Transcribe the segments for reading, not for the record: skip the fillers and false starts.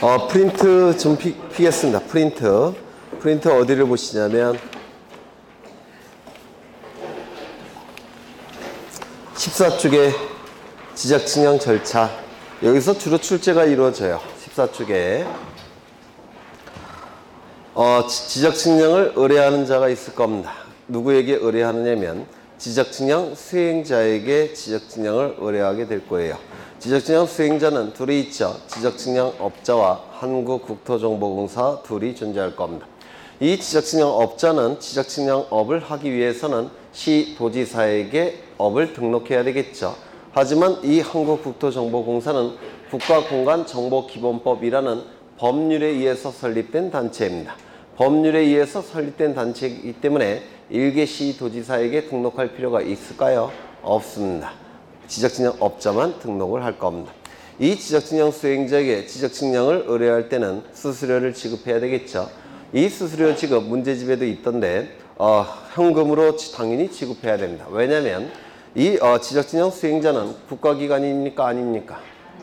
프린트 좀 피겠습니다. 프린트 어디를 보시냐면 14쪽에 지적측량 절차, 여기서 주로 출제가 이루어져요. 14쪽에 지적측량을 의뢰하는 자가 있을 겁니다. 누구에게 의뢰하느냐면 지적측량 수행자에게 지적측량을 의뢰하게 될 거예요. 지적측량 수행자는 둘이 있죠. 지적측량업자와 한국국토정보공사 둘이 존재할 겁니다. 이 지적측량업자는 지적측량업을 하기 위해서는 시도지사에게 업을 등록해야 되겠죠. 하지만 이 한국국토정보공사는 국가공간정보기본법이라는 법률에 의해서 설립된 단체입니다. 법률에 의해서 설립된 단체이기 때문에 일개 시도지사에게 등록할 필요가 있을까요? 없습니다. 지적측량업자만 등록을 할 겁니다. 이 지적측량 수행자에게 지적측량을 의뢰할 때는 수수료를 지급해야 되겠죠. 이 수수료 지급 문제집에도 있던데 현금으로 당연히 지급해야 됩니다. 왜냐하면 이 지적측량 수행자는 국가기관입니까? 아닙니까?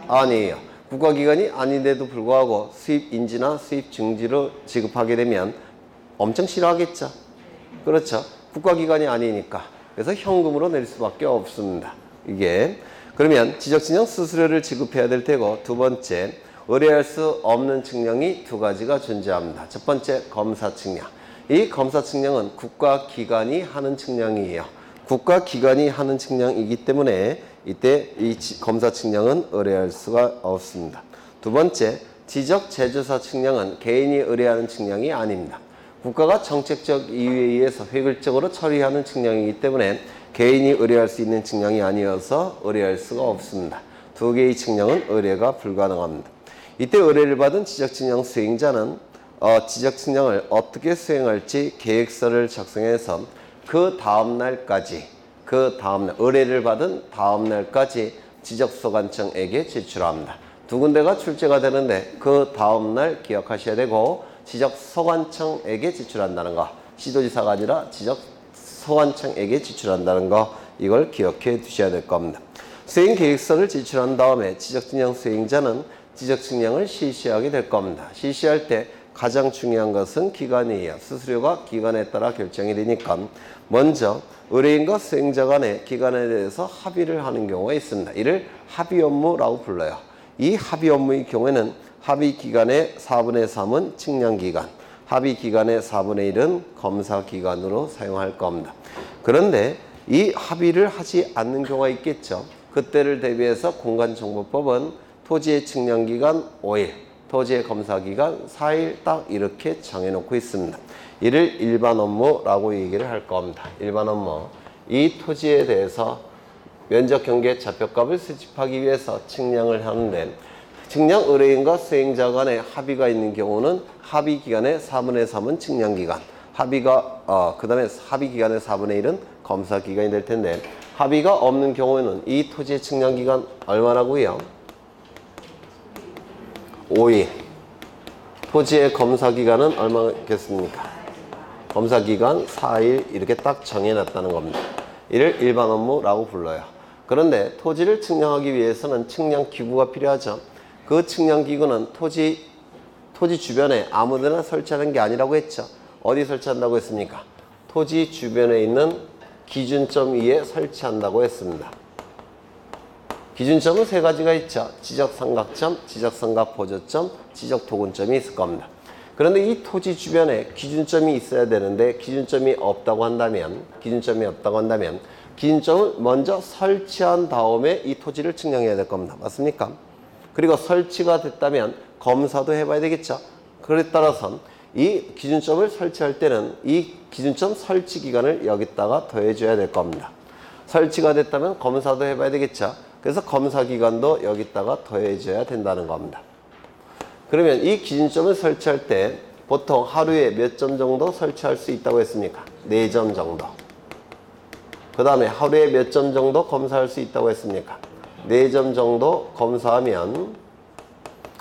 아니에요. 국가기관이 아닌데도 불구하고 수입인지나 수입증지로 지급하게 되면 엄청 싫어하겠죠. 그렇죠. 국가기관이 아니니까. 그래서 현금으로 낼 수밖에 없습니다. 이게 그러면 지적측량 수수료를 지급해야 될 테고, 두 번째 의뢰할 수 없는 측량이 두 가지가 존재합니다. 첫 번째 검사측량. 이 검사측량은 국가기관이 하는 측량이에요. 국가기관이 하는 측량이기 때문에 이때 이 검사측량은 의뢰할 수가 없습니다. 두 번째 지적제조사 측량은 개인이 의뢰하는 측량이 아닙니다. 국가가 정책적 이유에 의해서 획일적으로 처리하는 측량이기 때문에 개인이 의뢰할 수 있는 측량이 아니어서 의뢰할 수가 없습니다. 두 개의 측량은 의뢰가 불가능합니다. 이때 의뢰를 받은 지적측량 수행자는 지적측량을 어떻게 수행할지 계획서를 작성해서 그 다음날까지, 의뢰를 받은 다음날까지 지적소관청에게 제출합니다. 두 군데가 출제가 되는데 그 다음날 기억하셔야 되고, 지적소관청에게 제출한다는 거, 시도지사가 아니라 지적소관청에게 제출한다는 거, 이걸 기억해 두셔야 될 겁니다. 수행계획서를 제출한 다음에 지적측량 수행자는 지적측량을 실시하게 될 겁니다. 실시할 때 가장 중요한 것은 기간이에요. 수수료가 기간에 따라 결정이 되니까 먼저 의뢰인과 수행자 간의 기간에 대해서 합의를 하는 경우가 있습니다. 이를 합의 업무라고 불러요. 이 합의 업무의 경우에는 합의 기간의 4분의 3은 측량기간, 합의 기간의 4분의 1은 검사기간으로 사용할 겁니다. 그런데 이 합의를 하지 않는 경우가 있겠죠. 그때를 대비해서 공간정보법은 토지의 측량기간 5일, 토지의 검사기간 4일 딱 이렇게 정해놓고 있습니다. 이를 일반 업무라고 얘기를 할 겁니다. 일반 업무. 이 토지에 대해서 면적 경계 좌표값을 수집하기 위해서 측량을 하는데, 측량 의뢰인과 수행자 간의 합의가 있는 경우는 합의 기간의 4분의 3은 측량기간, 그 다음에 합의 기간의 4분의 1은 검사기간이 될 텐데, 합의가 없는 경우에는 이 토지의 측량기간 얼마라고요? 5일. 토지의 검사기간은 얼마겠습니까? 검사기간 4일 이렇게 딱 정해놨다는 겁니다. 이를 일반 업무라고 불러요. 그런데 토지를 측량하기 위해서는 측량기구가 필요하죠. 그 측량기구는 토지 주변에 아무데나 설치하는 게 아니라고 했죠. 어디 설치한다고 했습니까? 토지 주변에 있는 기준점 위에 설치한다고 했습니다. 기준점은 세 가지가 있죠. 지적삼각점, 지적삼각보조점, 지적도근점이 있을 겁니다. 그런데 이 토지 주변에 기준점이 있어야 되는데 기준점이 없다고 한다면 기준점을 먼저 설치한 다음에 이 토지를 측량해야 될 겁니다. 맞습니까? 그리고 설치가 됐다면 검사도 해봐야 되겠죠. 그에 따라서 이 기준점을 설치할 때는 이 기준점 설치 기간을 여기다가 더해줘야 될 겁니다. 설치가 됐다면 검사도 해봐야 되겠죠. 그래서 검사 기간도 여기다가 더해줘야 된다는 겁니다. 그러면 이 기준점을 설치할 때 보통 하루에 몇 점 정도 설치할 수 있다고 했습니까? 4점 정도. 그 다음에 하루에 몇 점 정도 검사할 수 있다고 했습니까? 4점 정도 검사하면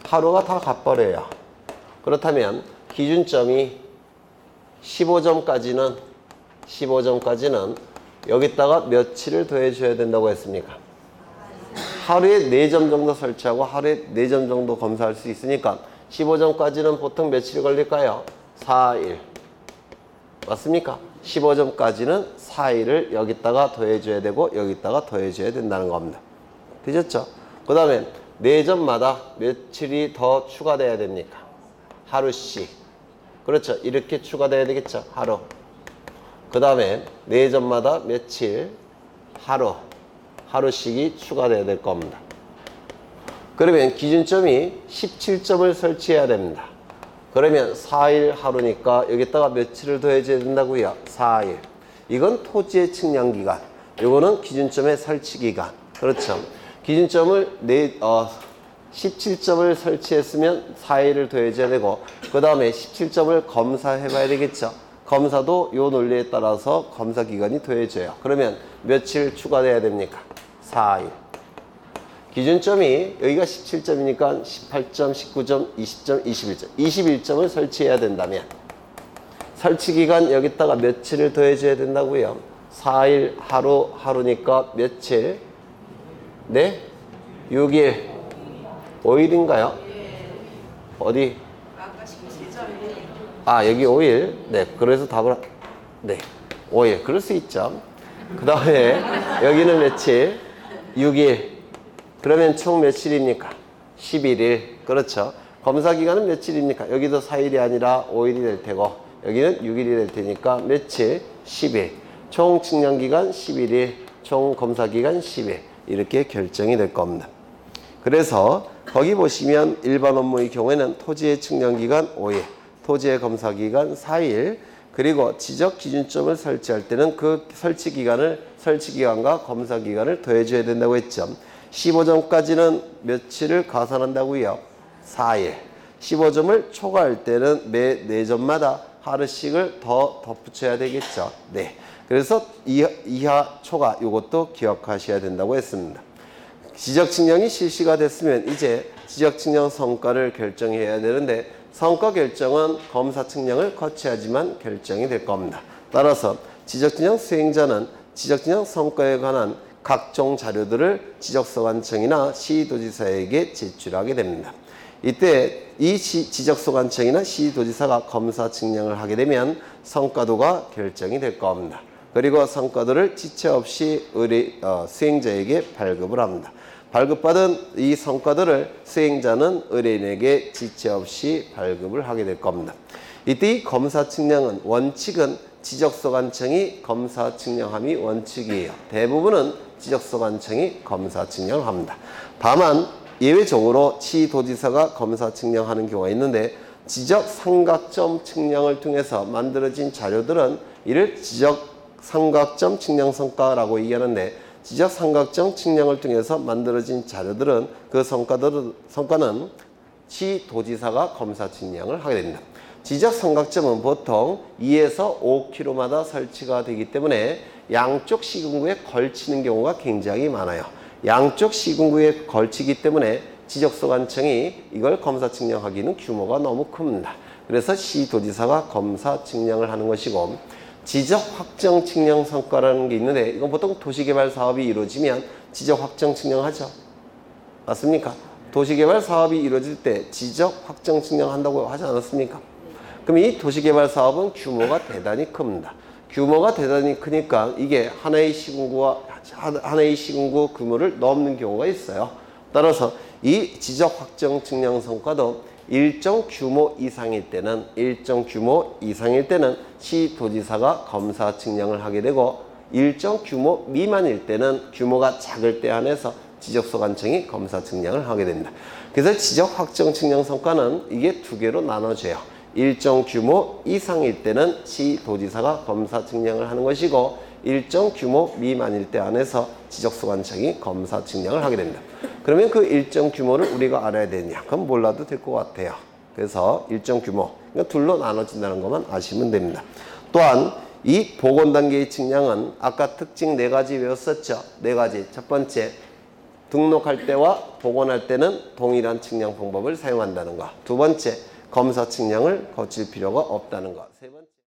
하루가 다 가버려요. 그렇다면 기준점이 15점까지는 여기다가 며칠을 더해줘야 된다고 했습니까? 하루에 4점 정도 설치하고 하루에 4점 정도 검사할 수 있으니까 15점까지는 보통 며칠 걸릴까요? 4일. 맞습니까? 15점까지는 4일을 여기다가 더해줘야 되고 여기다가 더해줘야 된다는 겁니다. 되셨죠? 그 다음에 4점마다 며칠이 더 추가돼야 됩니까? 하루씩. 그렇죠? 이렇게 추가돼야 되겠죠? 하루. 그 다음에 4점마다 며칠? 하루씩이 추가돼야 될 겁니다. 그러면 기준점이 17점을 설치해야 됩니다. 그러면 4일 하루니까 여기다가 며칠을 더해줘야 된다고요? 4일. 이건 토지의 측량기간. 이거는 기준점의 설치기간. 그렇죠? 기준점을 17점을 설치했으면 4일을 더해줘야 되고 그 다음에 17점을 검사해 봐야 되겠죠. 검사도 이 논리에 따라서 검사 기간이 더해져요. 그러면 며칠 추가돼야 됩니까? 4일. 기준점이 여기가 17점이니까 18점, 19점, 20점, 21점. 21점을 설치해야 된다면 설치기간 여기다가 며칠을 더해줘야 된다고요? 4일 하루니까 며칠? 네? 6일. 5일인가요? 어디? 여기 5일. 네, 그래서 답을 네, 5일. 그럴 수 있죠. 그 다음에 여기는 며칠? 6일. 그러면 총 며칠입니까? 11일. 그렇죠. 검사 기간은 며칠입니까? 여기도 4일이 아니라 5일이 될 테고 여기는 6일이 될 테니까 며칠? 10일. 총 측량 기간 11일. 총 검사 기간 10일. 이렇게 결정이 될 겁니다. 그래서 거기 보시면 일반 업무의 경우에는 토지의 측량 기간 5일, 토지의 검사 기간 4일, 그리고 지적 기준점을 설치할 때는 그 설치 기간과 검사 기간을 더해줘야 된다고 했죠. 15점까지는 며칠을 가산한다고요? 4일. 15점을 초과할 때는 매 4점마다 하루씩을 더 덧붙여야 되겠죠. 네. 그래서 이하 초과 이것도 기억하셔야 된다고 했습니다. 지적 측량이 실시가 됐으면 이제 지적 측량 성과를 결정해야 되는데 성과 결정은 검사 측량을 거쳐야지만 결정이 될 겁니다. 따라서 지적 측량 수행자는 지적 측량 성과에 관한 각종 자료들을 지적소관청이나 시도지사에게 제출하게 됩니다. 이때 이 지적소관청이나 시도지사가 검사 측량을 하게 되면 성과도가 결정이 될 겁니다. 그리고 성과도를 지체 없이 수행자에게 발급을 합니다. 발급받은 이 성과도를 수행자는 의뢰인에게 지체 없이 발급을 하게 될 겁니다. 이때 이 검사 측량은 원칙은 지적소관청이 검사 측량함이 원칙이에요. 대부분은 지적소관청이 검사 측량을 합니다. 다만 예외적으로 시도지사가 검사 측량하는 경우가 있는데 지적 삼각점 측량을 통해서 만들어진 자료들은 이를 지적 삼각점 측량 성과라고 얘기하는데 지적 삼각점 측량을 통해서 만들어진 자료들은 그 성과는 시도지사가 검사 측량을 하게 됩니다. 지적 삼각점은 보통 2에서 5km마다 설치가 되기 때문에 양쪽 시군구에 걸치는 경우가 굉장히 많아요. 양쪽 시군구에 걸치기 때문에 지적소관청이 이걸 검사 측량하기는 규모가 너무 큽니다. 그래서 시도지사가 검사 측량을 하는 것이고 지적 확정 측량 성과라는 게 있는데 이건 보통 도시개발 사업이 이루어지면 지적 확정 측량하죠. 맞습니까? 도시개발 사업이 이루어질 때 지적 확정 측량한다고 하지 않았습니까? 그럼 이 도시개발 사업은 규모가 대단히 큽니다. 규모가 대단히 크니까 이게 하나의 시군구 규모를 넘는 경우가 있어요. 따라서 이 지적 확정 측량 성과도 일정 규모 이상일 때는 시도지사가 검사 측량을 하게 되고 일정 규모 미만일 때는 규모가 작을 때 한해서 지적소관청이 검사 측량을 하게 됩니다. 그래서 지적 확정 측량 성과는 이게 두 개로 나눠져요. 일정 규모 이상일 때는 시도지사가 검사 측량을 하는 것이고 일정 규모 미만일 때 안에서 지적소관청이 검사 측량을 하게 됩니다. 그러면 그 일정 규모를 우리가 알아야 되냐? 그럼 몰라도 될 것 같아요. 그래서 일정 규모, 그러니까 둘로 나눠진다는 것만 아시면 됩니다. 또한 이 복원단계의 측량은 아까 특징 4가지 외웠었죠? 4가지. 첫 번째, 등록할 때와 복원할 때는 동일한 측량 방법을 사용한다는 것. 두 번째, 검사 측량을 거칠 필요가 없다는 것. 세 번째,